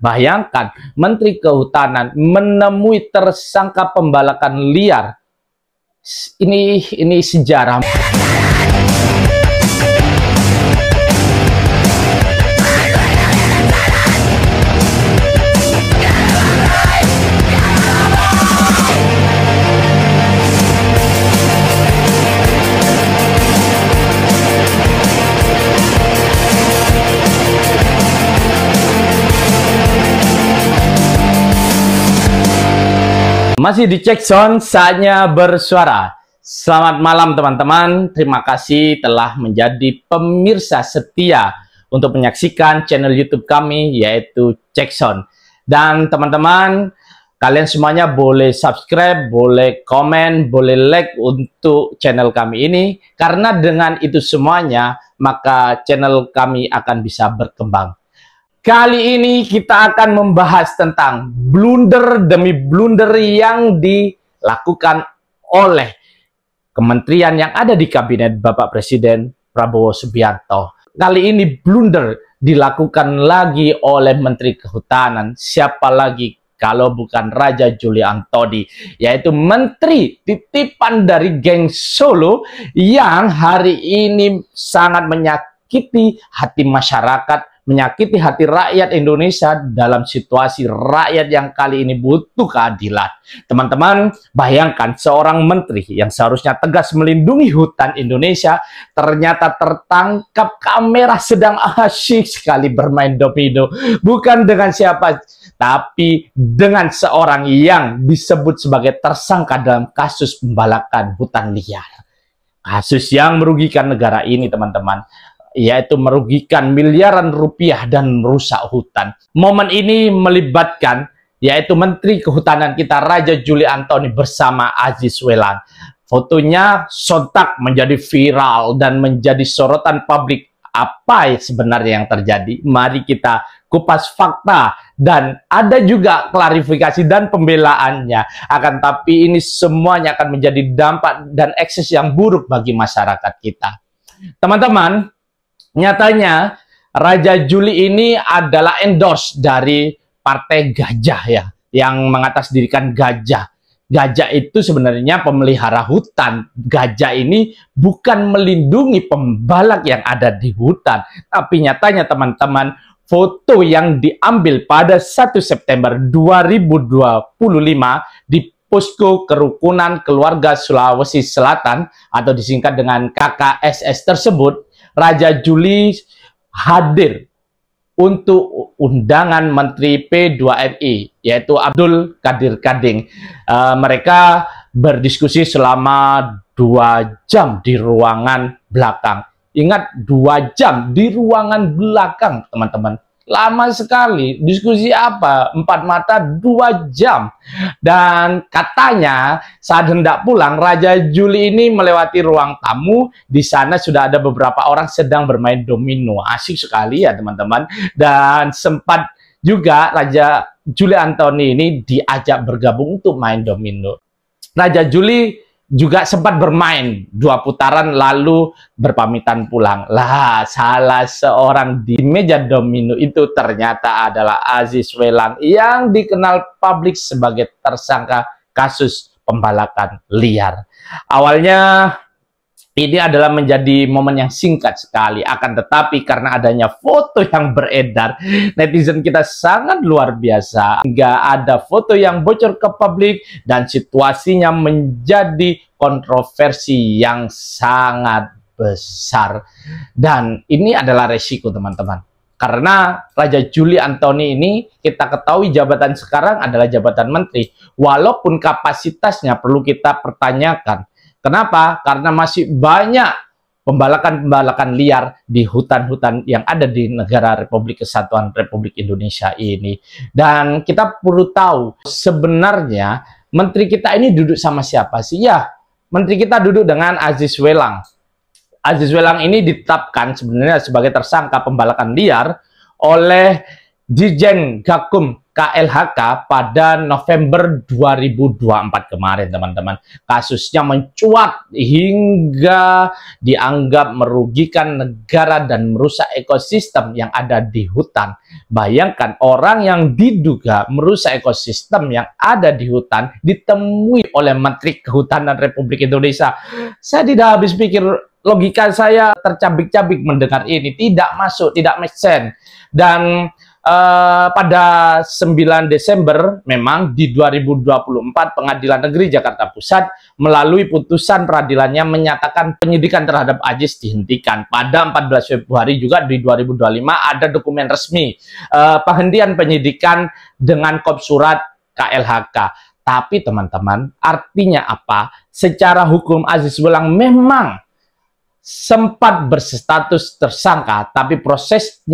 Bayangkan, Menteri Kehutanan menemui tersangka pembalakan liar. Ini sejarah. Masih di Cek Sound, saatnya bersuara. Selamat malam teman-teman, terima kasih telah menjadi pemirsa setia untuk menyaksikan channel YouTube kami, yaitu Cek Sound. Dan teman-teman, kalian semuanya boleh subscribe, boleh komen, boleh like untuk channel kami ini. Karena dengan itu semuanya, maka channel kami akan bisa berkembang. Kali ini kita akan membahas tentang blunder demi blunder yang dilakukan oleh kementerian yang ada di kabinet Bapak Presiden Prabowo Subianto. Kali ini blunder dilakukan lagi oleh Menteri Kehutanan. Siapa lagi kalau bukan Raja Juli Antoni, yaitu menteri titipan dari geng Solo yang hari ini sangat menyakiti hati masyarakat, menyakiti hati rakyat Indonesia dalam situasi rakyat yang kali ini butuh keadilan. Teman-teman, bayangkan seorang menteri yang seharusnya tegas melindungi hutan Indonesia ternyata tertangkap kamera sedang asyik sekali bermain domino. Bukan dengan siapa, tapi dengan seorang yang disebut sebagai tersangka dalam kasus pembalakan hutan liar. Kasus yang merugikan negara ini, teman-teman, yaitu merugikan miliaran rupiah dan merusak hutan. Momen ini melibatkan yaitu Menteri Kehutanan kita Raja Juli Antoni bersama Aziz Welang. Fotonya sontak menjadi viral dan menjadi sorotan publik. Apa sebenarnya yang terjadi? Mari kita kupas fakta dan ada juga klarifikasi dan pembelaannya. Akan tapi ini semuanya akan menjadi dampak dan ekses yang buruk bagi masyarakat kita. Teman-teman, nyatanya Raja Juli ini adalah endorse dari Partai Gajah ya, yang mengatasdirikan gajah. Gajah itu sebenarnya pemelihara hutan. Gajah ini bukan melindungi pembalak yang ada di hutan. Tapi nyatanya teman-teman, foto yang diambil pada 1 September 2025 di Posko Kerukunan Keluarga Sulawesi Selatan atau disingkat dengan KKSS tersebut, Raja Juli hadir untuk undangan Menteri P2MI, yaitu Abdul Qadir Karding. Mereka berdiskusi selama 2 jam di ruangan belakang. Ingat, 2 jam di ruangan belakang, teman-teman. Lama sekali. Diskusi apa? 4 mata 2 jam. Dan katanya saat hendak pulang, Raja Juli ini melewati ruang tamu. Di sana sudah ada beberapa orang sedang bermain domino. Asik sekali ya teman-teman. Dan sempat juga Raja Juli Antoni ini diajak bergabung untuk main domino. Raja Juli juga sempat bermain 2 putaran lalu berpamitan pulang. Lah, salah seorang di meja domino itu ternyata adalah Aziz Welang yang dikenal publik sebagai tersangka kasus pembalakan liar. Awalnya ini adalah menjadi momen yang singkat sekali, akan tetapi karena adanya foto yang beredar, netizen kita sangat luar biasa. Hingga ada foto yang bocor ke publik dan situasinya menjadi kontroversi yang sangat besar. Dan ini adalah resiko teman-teman. Karena Raja Juli Antoni ini kita ketahui jabatan sekarang adalah jabatan menteri. Walaupun kapasitasnya perlu kita pertanyakan. Kenapa? Karena masih banyak pembalakan-pembalakan liar di hutan-hutan yang ada di negara Republik Kesatuan Republik Indonesia ini. Dan kita perlu tahu sebenarnya menteri kita ini duduk sama siapa sih? Ya, menteri kita duduk dengan Aziz Welang. Aziz Welang ini ditetapkan sebenarnya sebagai tersangka pembalakan liar oleh Dirjen Gakum KLHK pada November 2024 kemarin, teman-teman. Kasusnya mencuat hingga dianggap merugikan negara dan merusak ekosistem yang ada di hutan. Bayangkan, orang yang diduga merusak ekosistem yang ada di hutan ditemui oleh Menteri Kehutanan Republik Indonesia. Saya tidak habis pikir, logika saya tercabik-cabik mendengar ini, tidak masuk, tidak make sense. Dan pada 9 Desember memang di 2024 Pengadilan Negeri Jakarta Pusat melalui putusan peradilannya menyatakan penyidikan terhadap Ajis dihentikan. Pada 14 Februari juga di 2025 ada dokumen resmi penghentian penyidikan dengan kop surat KLHK. Tapi teman-teman, artinya apa? Secara hukum Aziz Welang memang sempat berstatus tersangka, tapi proses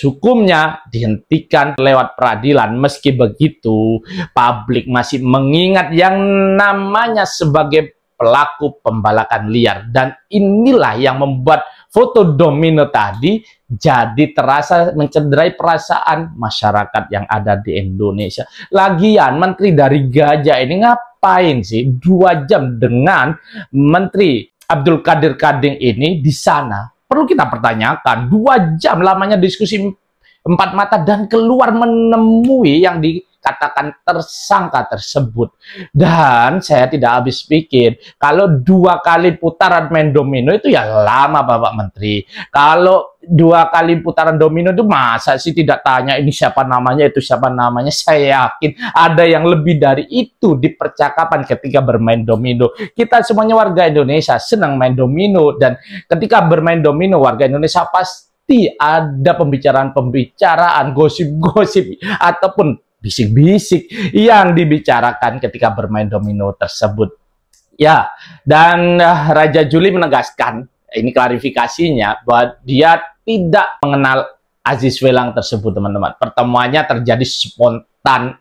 hukumnya dihentikan lewat peradilan. Meski begitu, publik masih mengingat yang namanya sebagai pelaku pembalakan liar. Dan inilah yang membuat foto domino tadi jadi terasa mencederai perasaan masyarakat yang ada di Indonesia. Lagian Menteri dari Gajah ini ngapain sih 2 jam dengan Menteri Abdul Qadir Karding ini di sana? Perlu kita pertanyakan, 2 jam lamanya diskusi 4 mata dan keluar menemui yang dikatakan tersangka tersebut. Dan saya tidak habis pikir, kalau 2 kali putaran main domino itu ya lama Bapak Menteri. Kalau 2 kali putaran domino itu masa sih tidak tanya ini siapa namanya, itu siapa namanya. Saya yakin ada yang lebih dari itu di percakapan ketika bermain domino. Kita semuanya warga Indonesia senang main domino, dan ketika bermain domino warga Indonesia pasti ada pembicaraan-pembicaraan, gosip-gosip ataupun bisik-bisik yang dibicarakan ketika bermain domino tersebut. Ya, dan Raja Juli menegaskan, ini klarifikasinya, bahwa dia tidak mengenal Aziz Welang tersebut, teman-teman. Pertemuannya terjadi spontan,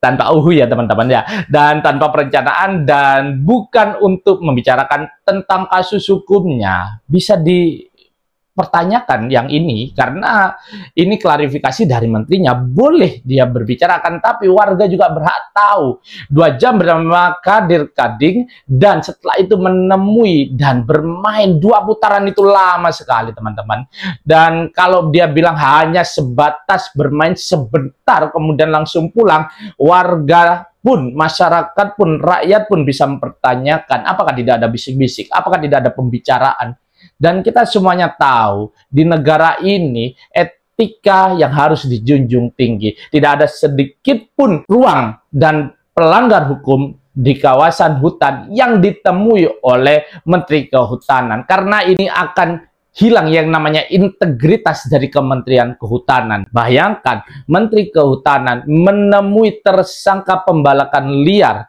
tanpa ya teman-teman ya, dan tanpa perencanaan, dan bukan untuk membicarakan tentang kasus hukumnya. Bisa dipertanyakan yang ini, karena ini klarifikasi dari menterinya. Boleh dia berbicarakan, tapi warga juga berhak tahu. 2 jam bersama Qadir Karding, dan setelah itu menemui dan bermain 2 putaran itu lama sekali, teman-teman. Dan kalau dia bilang hanya sebatas bermain sebentar kemudian langsung pulang, warga pun, masyarakat pun, rakyat pun bisa mempertanyakan apakah tidak ada bisik-bisik, apakah tidak ada pembicaraan. Dan kita semuanya tahu, di negara ini etika yang harus dijunjung tinggi. Tidak ada sedikit pun ruang dan pelanggar hukum di kawasan hutan yang ditemui oleh Menteri Kehutanan. Karena ini akan hilang yang namanya integritas dari Kementerian Kehutanan. Bayangkan, Menteri Kehutanan menemui tersangka pembalakan liar.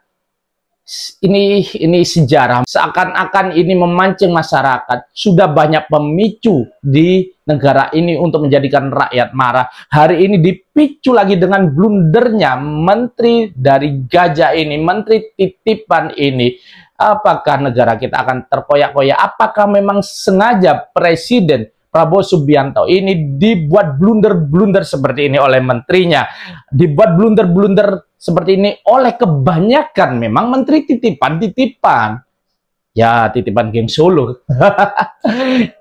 Ini sejarah, seakan-akan ini memancing masyarakat. Sudah banyak pemicu di negara ini untuk menjadikan rakyat marah. Hari ini dipicu lagi dengan blundernya Menteri dari Gajah ini, Menteri titipan ini. Apakah negara kita akan terkoyak-koyak? Apakah memang sengaja Presiden Prabowo Subianto ini dibuat blunder-blunder seperti ini oleh menterinya, dibuat blunder-blunder seperti ini oleh kebanyakan memang menteri titipan-titipan. Ya, titipan geng Solo.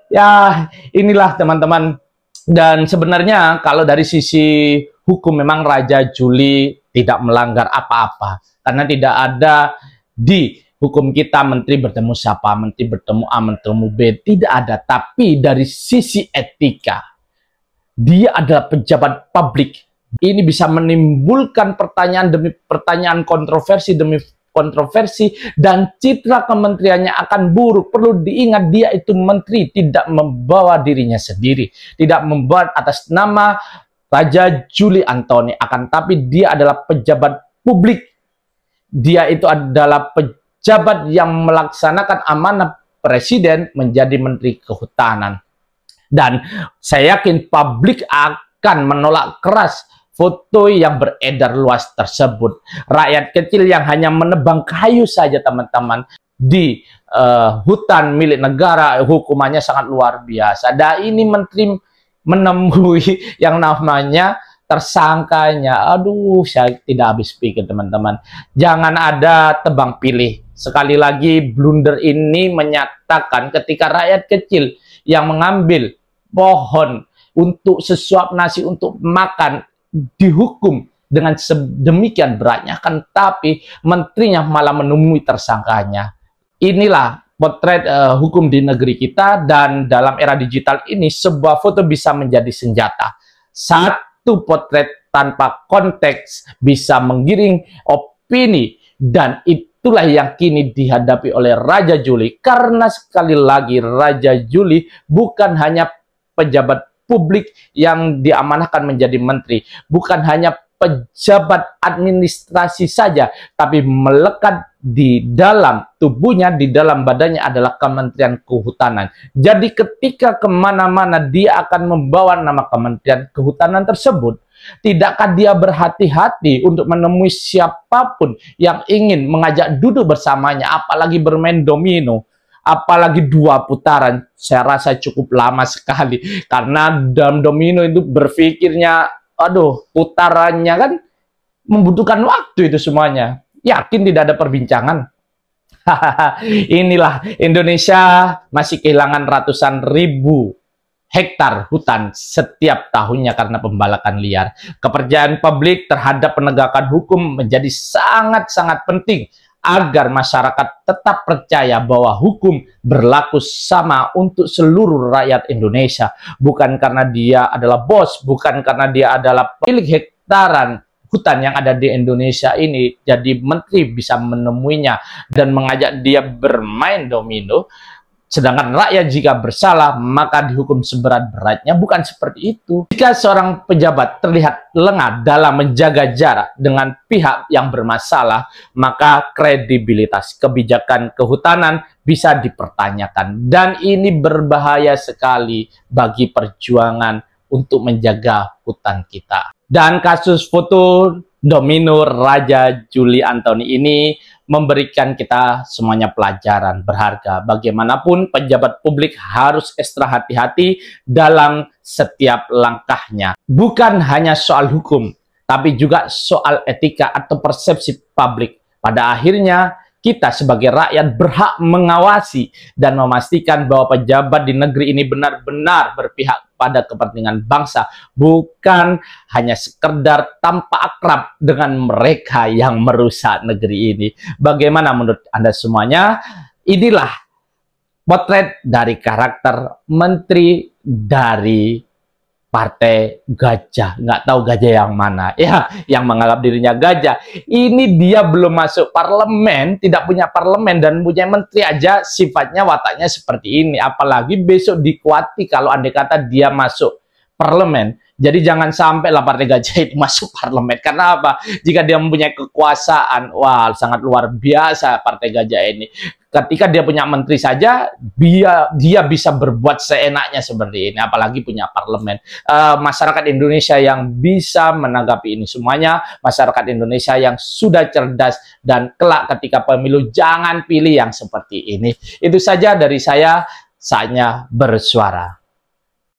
Ya, inilah teman-teman. Dan sebenarnya kalau dari sisi hukum memang Raja Juli tidak melanggar apa-apa. Karena tidak ada di hukum kita menteri bertemu siapa, menteri bertemu A, bertemu B, tidak ada. Tapi dari sisi etika, dia adalah pejabat publik. Ini bisa menimbulkan pertanyaan demi pertanyaan, kontroversi demi kontroversi, dan citra kementeriannya akan buruk. Perlu diingat, dia itu menteri, tidak membawa dirinya sendiri, tidak membawa atas nama Raja Juli Antoni, akan tapi dia adalah pejabat publik. Dia itu adalah pejabat yang melaksanakan amanah Presiden menjadi Menteri Kehutanan. Dan saya yakin publik akan menolak keras foto yang beredar luas tersebut. Rakyat kecil yang hanya menebang kayu saja, teman-teman, di hutan milik negara, hukumannya sangat luar biasa. Dan ini menteri menemui yang namanya tersangkanya. Aduh, saya tidak habis pikir teman-teman. Jangan ada tebang pilih. Sekali lagi, blunder ini menyatakan ketika rakyat kecil yang mengambil pohon untuk sesuap nasi untuk makan dihukum dengan sedemikian beratnya, kan tapi menterinya malah menemui tersangkanya. Inilah potret hukum di negeri kita, dan dalam era digital ini sebuah foto bisa menjadi senjata. Satu potret tanpa konteks bisa menggiring opini, dan itulah yang kini dihadapi oleh Raja Juli. Karena sekali lagi Raja Juli bukan hanya pejabat publik yang diamanahkan menjadi menteri, bukan hanya pejabat administrasi saja, tapi melekat di dalam tubuhnya, di dalam badannya adalah Kementerian Kehutanan. Jadi ketika kemana-mana dia akan membawa nama Kementerian Kehutanan tersebut, tidakkah dia berhati-hati untuk menemui siapapun yang ingin mengajak duduk bersamanya, apalagi bermain domino, apalagi 2 putaran? Saya rasa cukup lama sekali, karena dalam domino itu berpikirnya, aduh, putarannya kan membutuhkan waktu itu semuanya. Yakin tidak ada perbincangan? Inilah Indonesia masih kehilangan ratusan ribu hektar hutan setiap tahunnya karena pembalakan liar. Kepercayaan publik terhadap penegakan hukum menjadi sangat-sangat penting agar masyarakat tetap percaya bahwa hukum berlaku sama untuk seluruh rakyat Indonesia. Bukan karena dia adalah bos, bukan karena dia adalah pemilik hektaran hutan yang ada di Indonesia ini, jadi menteri bisa menemuinya dan mengajak dia bermain domino. Sedangkan rakyat jika bersalah maka dihukum seberat-beratnya. Bukan seperti itu. Jika seorang pejabat terlihat lengah dalam menjaga jarak dengan pihak yang bermasalah, maka kredibilitas kebijakan kehutanan bisa dipertanyakan. Dan ini berbahaya sekali bagi perjuangan untuk menjaga hutan kita. Dan kasus foto domino Raja Juli Antoni ini memberikan kita semuanya pelajaran berharga. Bagaimanapun pejabat publik harus ekstra hati-hati dalam setiap langkahnya. Bukan hanya soal hukum, tapi juga soal etika atau persepsi publik. Pada akhirnya, kita sebagai rakyat berhak mengawasi dan memastikan bahwa pejabat di negeri ini benar-benar berpihak pada kepentingan bangsa, bukan hanya sekedar tampak akrab dengan mereka yang merusak negeri ini. Bagaimana menurut Anda semuanya? Inilah potret dari karakter menteri dari partai gajah. Nggak tahu gajah yang mana ya, yang menganggap dirinya gajah. Ini dia belum masuk parlemen, tidak punya parlemen, dan punya menteri aja sifatnya wataknya seperti ini, apalagi besok dikuati kalau andai kata dia masuk parlemen. Jadi jangan sampai lah partai gajah itu masuk parlemen. Karena apa? Jika dia mempunyai kekuasaan, wah, sangat luar biasa partai gajah ini. Ketika dia punya menteri saja, dia bisa berbuat seenaknya seperti ini, apalagi punya parlemen. Masyarakat Indonesia yang bisa menanggapi ini semuanya, masyarakat Indonesia yang sudah cerdas, dan kelak ketika pemilu jangan pilih yang seperti ini. Itu saja dari saya, saatnya bersuara.